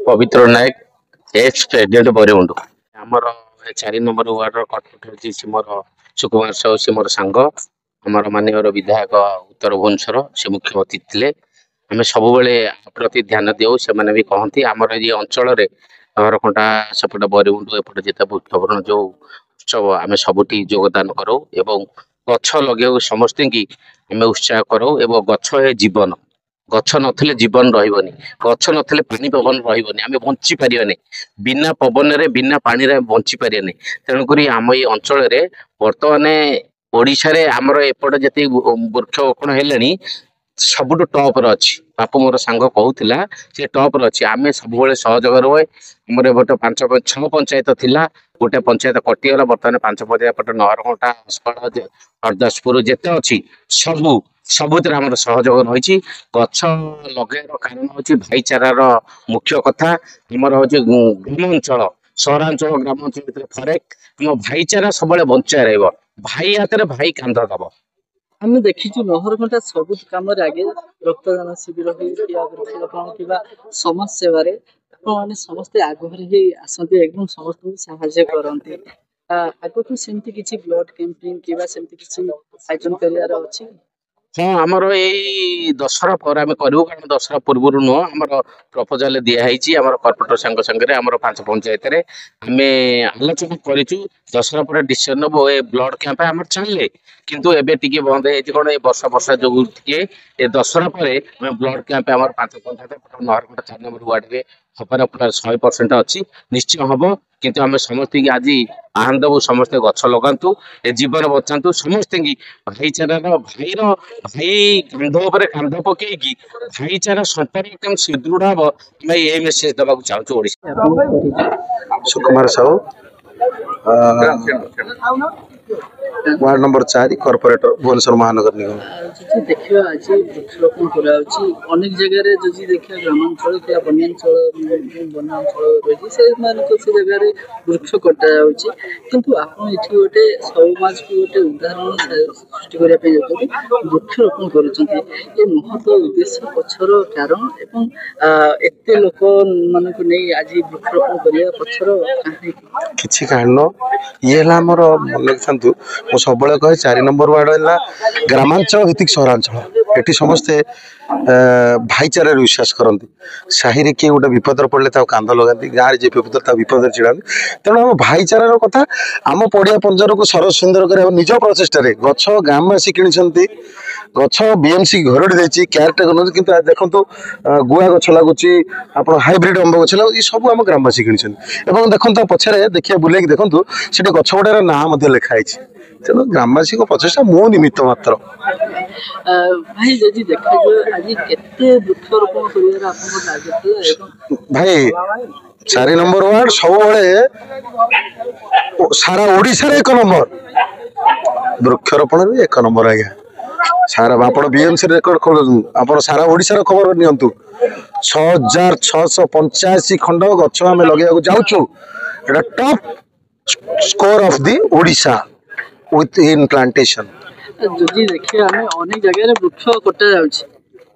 पवित्र नायक ex president बरेमुंड आमर 4 number ward कटकट सी मोर सुकुमार साहू सी मोर सांग आमर माननीय विधायक उत्तर भुवनेश्वर से मुख्यमंत्री थे आम सब प्रति ध्यान देऊ से भी कहती आमर ये अंचल हरकंटा सेपटे बरेमुंड एपटे जिते वृक्षारोपण जो उत्सव आम सबुठी योगदान करो एवं गछ लगे समस्त की आम उत्साह करो एवं गछ है जीवन गछ नथिले जीवन रहिबनी गछ नथिले पानी पवन रहिबनी आमे बंची पारिबानी बिना पवन रे बिना पानी रे बंची पारिबानी तेणु करी आम ये अंचल रे वर्तमाने ओडिशा रे हमर एपटे जति वृक्ष कोन हेलानी सबुठ टॉप रे अछि बापू मोर सांग कहूतिला से टॉप रे अछि आमे सब बेले सहयोग रहे हमर एबट 5-6 पंचायत थिला गोटे पंचायत कटिगला वर्तमान 5 पंचायत पट नहरकंटा हस्पड़ हरदासपुर जेते अछि सबु सबुतिर आम सहयोग रही गछ लगे कारण हूँ भाईचारार मुख्य कथा आमर हूँ ग्रामांचल सहरांचल ग्रामांचल फरक आम भाईचारा सब बंचा रहा भाई हाथ में भाई कांध दब आम देखीचु नहरकंटा सब कम आगे रक्तदान शिविर हो समाज सेवार समस्ते आगे ही आसती एकदम समस्त साहाय्य करते आगक सेमती किसी ब्लड कैंपिंग कि आयोजन कर हाँ आमर यही दशहरा पर आम करूँ कारण दशहरा पूर्व नुह आमर प्रपोजाल दिखाई आम कर्पोरेटर सांग सांगे आम 5 पंचायत आम आलोचना करूँ दशहरा पर डिसीजन नब ए ब्लड कैंप आम चलिए किंतु एबे टिके बंद है कौन वर्षा वर्षा जो टे दशहरा पर ब्लड कैंप आम 5 पंचायत नहरकंटा 4 नंबर वार्ड में हबार पूरा 100% अच्छी निश्चय हम किंतु आम समस्त आज आह्वान देवु समस्ते गछ लगातु ए जीवन बचातु समस्त की भाईचारा भाईर भाई कांध कांध पकईकि भाईचारा संपर्क सुदृढ़ हम ये मेसेज देवाक चाहूँ Sukumar Sahu ward number 4 corporator Bhubaneswar महानगर निगम देखिए आज वृक्षरोपण अनेक जगह जो देखिए ग्रामांचल क्या वनांचल रही से जगह वृक्ष कटा किंतु आपन ये गोटे समाज को गोटे उदाहरण सृष्टि करने वृक्षरोपण कर महत्व उद्देश्य पछर कारण एवं एत लोक मान नहीं आज वृक्षरोपण करने पछर किसी कारण ये मन रखु मु सब कहे 4 नंबर वार्ड है ग्रामांचल भित्तिक सहरांचल ये समस्ते भाईचारे विश्वास करती साहि किए गोटे विपद पड़े कांध लगाती गाँव में विपद विपद चिड़ाती तेणु आम भाईचारार कथा आम पड़िया पंजर को सरस सुंदर कर निज प्रचेषार गछ ग्रामवासी कि गछ बीएमसी घरटी देती केयारटेकर कि देखो गुआ गछ लगुच आप हाइब्रिड अंब गछ लगे सब आम ग्रामवासी कि देखो पछे देखिए बुले देखो से गछ गुड़ार ना लिखाई तेणु ग्रामवासी को प्रचेषा मो निमित्त मात्र भाई जदि देखा आज केते वृक्षरोपण कर भाई 4 नंबर वार्ड सब सारा ओडिशा 1 नंबर वृक्षरोपण भी 1 नंबर आज्ञा सारा आप बीएमसी रेकर्ड खोल आप सारा ओडिशा खबर नियंतु 6685 खंड गछ आम लगे जाऊँ top score of the Odisha with in plantation जदि देखिए आम अनेक जगह वृक्ष कटा जाऊँगी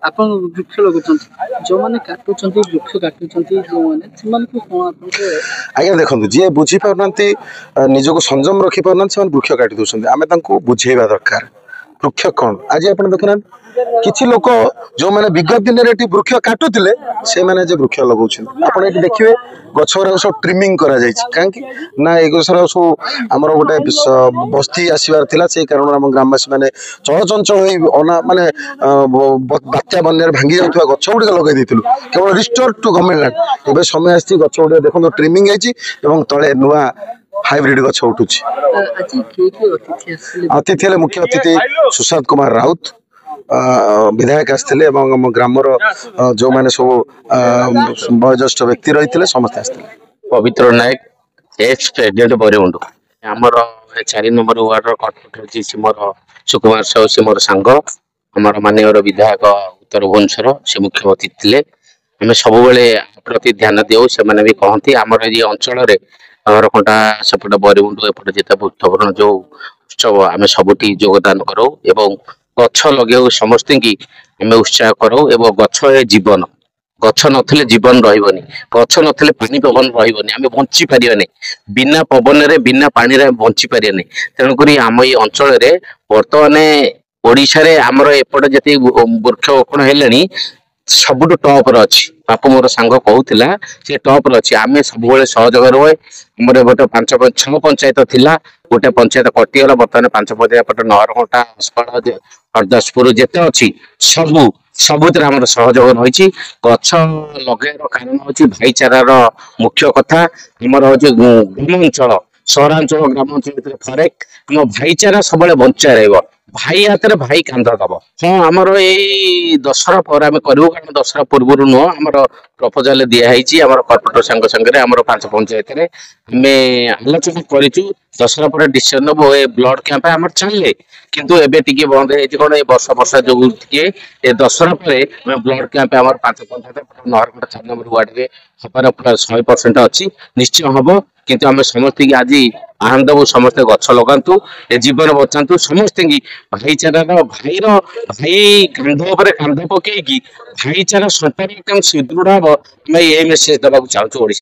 आप वृक्ष लगुं जो मैंने काटुंट वृक्ष काटुंट जो मैंने आज्ञा देखो जी बुझी पारना निजक संयम रखी पारना से वृक्ष काटी दौरान आम बुझेगा दरकार वृक्ष कौन आज आप देखना किसी लोक जो मैंने विगत दिन में वृक्ष काटुले से मैंने वृक्ष लगा आप देखिए गछ सब ट्रिमिंग कहीं ना ये गछर सब आम गोटे बस्ती आसबार था से कारण आम ग्रामवासी मैंने चलचंचल माने बात्या बन्या भांगी जाऊा गछ गुड़ लगे केवल रिस्टोर टू गवर्नमेंट लैंड एवं समय आसी गछ गुड़ देखो ट्रिमिंग होती तले नुआ हाइब्रिड गछ उठू अतिथि मुख्य अतिथि सुशांत कुमार राउत विधायक आसते ग्रामर जो मैंने सब वयोज्येष्ठ व्यक्ति रही समस्त आसते पवित्र नायक एक्स प्रेसिडेंट बरेमुंड आमर 4 नंबर वार्ड कटकट सी मोर सुकुमार साहू सी मोर सांग आमर माननीय विधायक उत्तर भुवनेश्वर से मुख्यमंत्री थे आम सब प्रति ध्यान देऊ से भी कहती आमर ये अंचल हरकंटा सेपटे बरेमुंड एपटे जिते वृक्षारोपण जो उत्सव आम सबुठी योगदान करो एवं गछ लगे समस्त की आम उत्साह करो एवं गछ है जीवन ଗଛ ନଥିଲେ ଜୀବନ ରହିବନି, ଗଛ ନଥିଲେ ପାଣି ପବନ ରହିବନି, ଆମେ ବଞ୍ଚି ପାରିବାନି। ବିନା ପବନରେ ବିନା ପାଣିରେ ଆମେ ବଞ୍ଚି ପାରିବାନି। ତେଣୁକରି ଆମ ଏଇ ଅଞ୍ଚଳରେ ବର୍ତ୍ତମାନ ଓଡିଶାରେ ଆମର ଏପଟେ ଯେତିକି ବୃକ୍ଷ ରୋପଣ ହେଲେଣି ସବୁଠୁ ଟପ ରେ ଅଛି। ବାପୁ ମୋର ସାଙ୍ଗ କହୁଥିଲା ସେ ଟପ ରେ ଅଛି। ଆମେ ସବୁବେଳେ ସହଯୋଗ ରୁହେ। ଆମର ଗୋଟେ 6 ପଞ୍ଚାୟତ ଥିଲା, ଗୋଟେ ପଞ୍ଚାୟତ କଟିଗଲା, ବର୍ତ୍ତମାନ 5 ପଞ୍ଚାୟତ ପଟେ ନହରକଣ୍ଟା, ହସପାଳ, ହରଦାସପୁର ଯେତେ ଅଛି ସବୁଥିରେ ଆମର ସହଯୋଗ ରହିଛି। ଗଛ ଲଗାଇବାର କାରଣ ହଉଛି ଭାଇଚାରାର ମୁଖ୍ୟ କଥା। ଆମର ହଉଛି ଗ୍ରାମାଞ୍ଚଳ, ସହରାଞ୍ଚଳ, ଗ୍ରାମାଞ୍ଚଳ ଭିତରେ ଫରକ। ଆମ ଭାଇଚାରା ସବୁବେଳେ ବଞ୍ଚାଇ ରହିବ। ଭାଇ ହାତରେ ଭାଇ କାନ୍ଧ ଦବ। ହଁ, ଆମର ଏଇ ଦଶହରା ପରେ ଆମେ କରିବୁ, କାରଣ ଦଶହରା ପୂର୍ବରୁ ନୁହଁ, ଆମର ପ୍ରପୋଜାଲ ଦିଆ ହେଇଛି ଆମର କର୍ପୋରେଟର ସାଙ୍ଗ ସାଙ୍ଗରେ ଆମର 5 ପଞ୍ଚାୟତରେ ଆମେ ଆଲୋଚନା କରିଛୁ। ଦଶହରା ପରେ ଡିସିସନ ନବୁ। ଏ ବ୍ଲଡ କ୍ୟାମ୍ପ ଆମର ଚାଲିଲେ, କିନ୍ତୁ ଏବେ ଟିକେ ବନ୍ଦ ହେଇଛି। କଣ ଏ ବର୍ଷା ଯୋଗୁ ଟିକେ ଏ ଦଶହରା ପରେ ଆମେ ବ୍ଲଡ କ୍ୟାମ୍ପ ଆମର 5 ପଞ୍ଚାୟତ ନହରକଣ୍ଟା 4 ନମ୍ବର ୱାର୍ଡରେ ହବାର ପୁରା 100% ଅଛି, ନିଶ୍ଚୟ ହବ। କିନ୍ତୁ ଆମେ ସମସ୍ତଙ୍କୁ ଆଜି ଆହ୍ୱାନ ଦବୁ, ସମସ୍ତେ ଗଛ ଲଗାନ୍ତୁ, ଏ ଜୀବନ ବଞ୍ଚାନ୍ତୁ। ସମସ୍ତଙ୍କୁ ଭାଇ କାନ୍ଧ ଉପରେ କାନ୍ଧ ପକେଇକି ଭାଇଚାରା ସମ୍ପର୍କ ସୁଦୃଢ ହବ। ଆମେ ଏଇ ମେସେଜ ଦେବାକୁ ଚାହୁଁଛୁ ଓଡିଶା।